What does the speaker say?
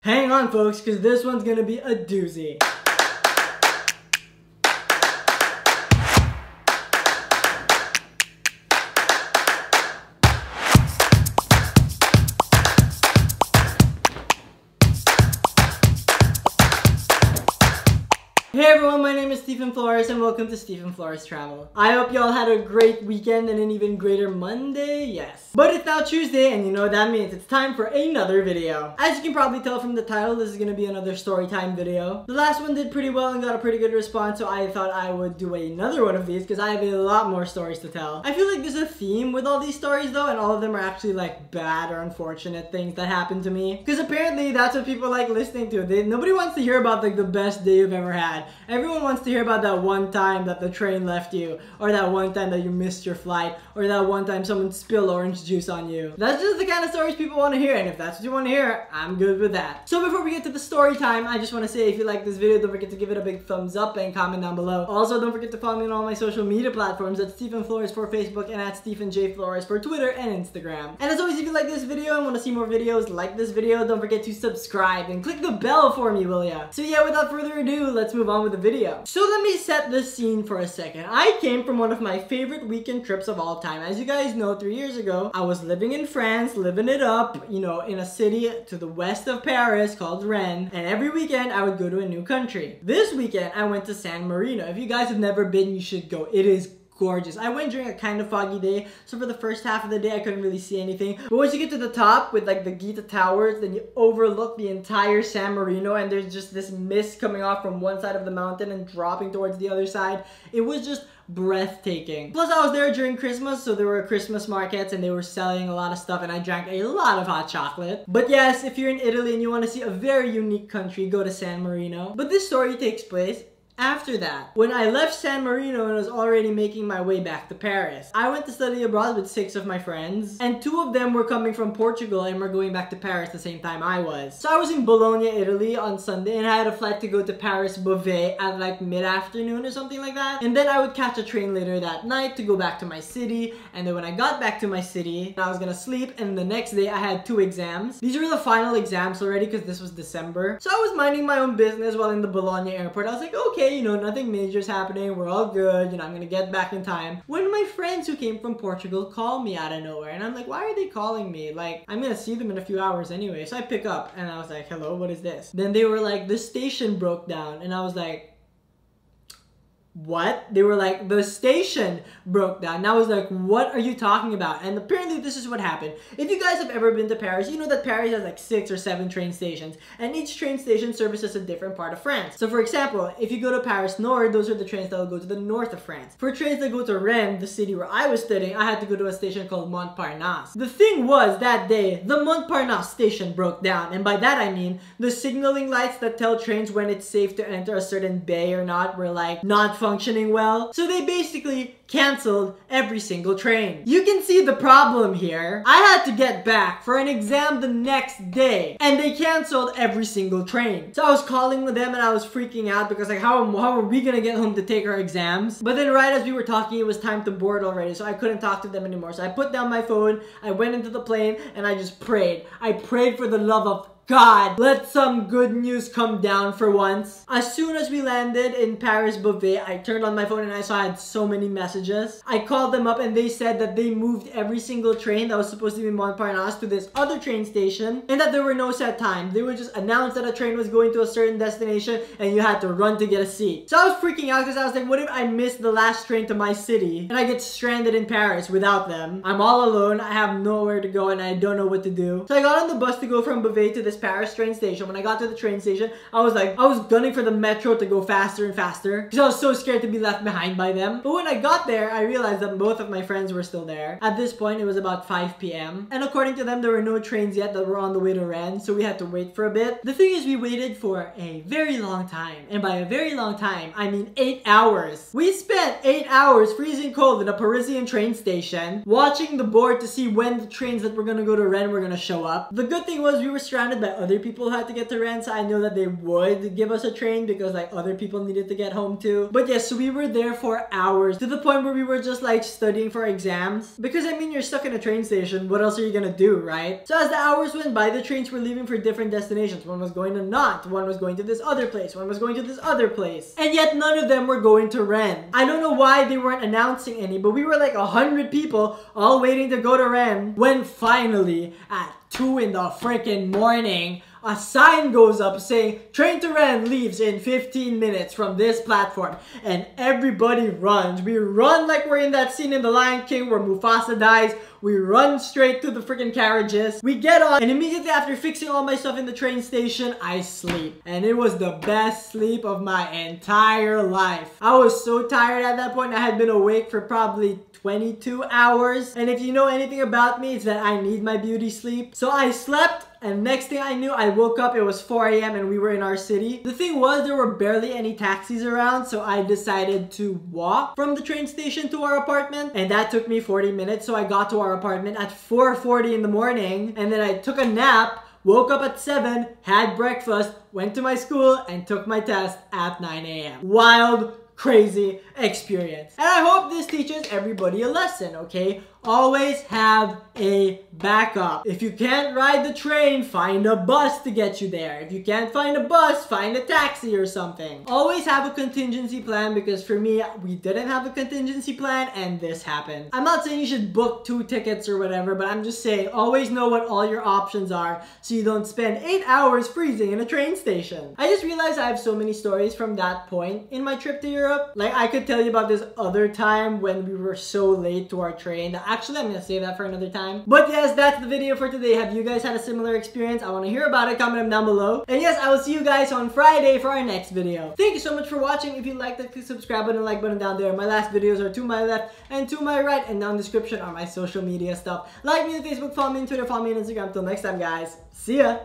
Hang on folks, because this one's gonna be a doozy. Hey everyone, my name is Stephen Flores and welcome to Stephen Flores Travel. I hope y'all had a great weekend and an even greater Monday, yes. But it's now Tuesday and you know what that means, it's time for another video. As you can probably tell from the title, this is going to be another story time video. The last one did pretty well and got a pretty good response, so I thought I would do another one of these because I have a lot more stories to tell. I feel like there's a theme with all these stories though, and all of them are actually like bad or unfortunate things that happened to me. Because apparently that's what people like listening to. Nobody wants to hear about like the best day you've ever had. Everyone wants to hear about that one time that the train left you, or that one time that you missed your flight, or that one time someone spilled orange juice on you. That's just the kind of stories people want to hear, and if that's what you want to hear, I'm good with that. So before we get to the story time, I just want to say if you like this video, don't forget to give it a big thumbs up and comment down below. Also, don't forget to follow me on all my social media platforms at Stephen Flores for Facebook and at Stephen J. Flores for Twitter and Instagram. And as always, if you like this video and want to see more videos like this video, don't forget to subscribe and click the bell for me, will ya? So yeah, without further ado, let's move on with the video. So let me set the scene for a second. I came from one of my favorite weekend trips of all time. As you guys know, 3 years ago, I was living in France, living it up, you know, in a city to the west of Paris called Rennes. And every weekend, I would go to a new country. This weekend, I went to San Marino. If you guys have never been, you should go. It is gorgeous. I went during a kind of foggy day, so for the first half of the day I couldn't really see anything. But once you get to the top with like the Gita Towers, then you overlook the entire San Marino and there's just this mist coming off from one side of the mountain and dropping towards the other side. It was just breathtaking. Plus I was there during Christmas, so there were Christmas markets and they were selling a lot of stuff and I drank a lot of hot chocolate. But yes, if you're in Italy and you want to see a very unique country, go to San Marino. But this story takes place after that, when I left San Marino and was already making my way back to Paris. I went to study abroad with 6 of my friends, and 2 of them were coming from Portugal and were going back to Paris the same time I was. So I was in Bologna, Italy on Sunday, and I had a flight to go to Paris Beauvais at like mid-afternoon or something like that. And then I would catch a train later that night to go back to my city, and then when I got back to my city, I was gonna sleep, and the next day I had 2 exams. These were the final exams already because this was December. So I was minding my own business while in the Bologna airport. I was like, okay, you know, nothing major is happening, we're all good, you know, I'm gonna get back in time. When my friends who came from Portugal called me out of nowhere, and I'm like, why are they calling me? Like, I'm gonna see them in a few hours anyway. So I pick up, and I was like, hello, what is this? Then they were like, the station broke down, and I was like, what? They were like, the station broke down. And I was like, what are you talking about? And apparently this is what happened. If you guys have ever been to Paris, you know that Paris has like 6 or 7 train stations, and each train station services a different part of France. So for example, if you go to Paris Nord, those are the trains that will go to the north of France. For trains that go to Rennes, the city where I was studying, I had to go to a station called Montparnasse. The thing was, that day, the Montparnasse station broke down, and by that I mean the signaling lights that tell trains when it's safe to enter a certain bay or not were like not functioning well. So they basically canceled every single train. You can see the problem here. I had to get back for an exam the next day, and they canceled every single train. So I was calling with them and I was freaking out because like, how are we gonna get home to take our exams? But then right as we were talking, it was time to board already, so I couldn't talk to them anymore. So I put down my phone, I went into the plane, and I just prayed. I prayed for the love of God, let some good news come down for once. As soon as we landed in Paris Beauvais, I turned on my phone and I saw I had so many messages. I called them up and they said that they moved every single train that was supposed to be in Montparnasse to this other train station, and that there were no set times. They would just announce that a train was going to a certain destination and you had to run to get a seat. So I was freaking out because I was like, what if I miss the last train to my city and I get stranded in Paris without them? I'm all alone, I have nowhere to go and I don't know what to do. So I got on the bus to go from Beauvais to this Paris train station. When I got to the train station, I was gunning for the metro to go faster and faster because I was so scared to be left behind by them. But when I got there, I realized that both of my friends were still there. At this point, it was about 5 p.m. and according to them, there were no trains yet that were on the way to Rennes, so we had to wait for a bit. The thing is, we waited for a very long time, and by a very long time, I mean 8 hours. We spent 8 hours freezing cold in a Parisian train station, watching the board to see when the trains that were gonna go to Rennes were gonna show up. The good thing was we were stranded that other people had to get to Rennes. I know that they would give us a train because like other people needed to get home too. But yes, so we were there for hours to the point where we were just like studying for exams. Because I mean, you're stuck in a train station. What else are you gonna do, right? So as the hours went by, the trains were leaving for different destinations. One was going to Nantes, one was going to this other place, one was going to this other place. And yet none of them were going to Rennes. I don't know why they weren't announcing any, but we were like 100 people all waiting to go to Rennes when finally at 2 in the freaking morning, a sign goes up saying train to Rennes leaves in 15 minutes from this platform, and everybody runs. We run like we're in that scene in The Lion King where Mufasa dies. We run straight to the freaking carriages. We get on, and immediately after fixing all my stuff in the train station, I sleep. And it was the best sleep of my entire life. I was so tired at that point. I had been awake for probably 22 hours. And if you know anything about me, it's that I need my beauty sleep. So I slept, and next thing I knew, I woke up, it was 4 a.m. and we were in our city. The thing was, there were barely any taxis around, so I decided to walk from the train station to our apartment, and that took me 40 minutes. So I got to our apartment at 4:40 in the morning, and then I took a nap, woke up at 7, had breakfast, went to my school, and took my test at 9 a.m. Wild, crazy experience. And I hope this teaches everybody a lesson, okay? Always have a backup. If you can't ride the train, find a bus to get you there. If you can't find a bus, find a taxi or something. Always have a contingency plan, because for me, we didn't have a contingency plan and this happened. I'm not saying you should book 2 tickets or whatever, but I'm just saying always know what all your options are so you don't spend 8 hours freezing in a train station. I just realized I have so many stories from that point in my trip to Europe. Like, I could tell you about this other time when we were so late to our train. Actually, I'm gonna save that for another time. But yes, that's the video for today. Have you guys had a similar experience? I want to hear about it. Comment them down below. And yes, I will see you guys on Friday for our next video. Thank you so much for watching. If you liked it, click subscribe button and like button down there. My last videos are to my left and to my right, and down in the description are my social media stuff. Like me on Facebook, follow me on Twitter, follow me on Instagram. Till next time, guys. See ya!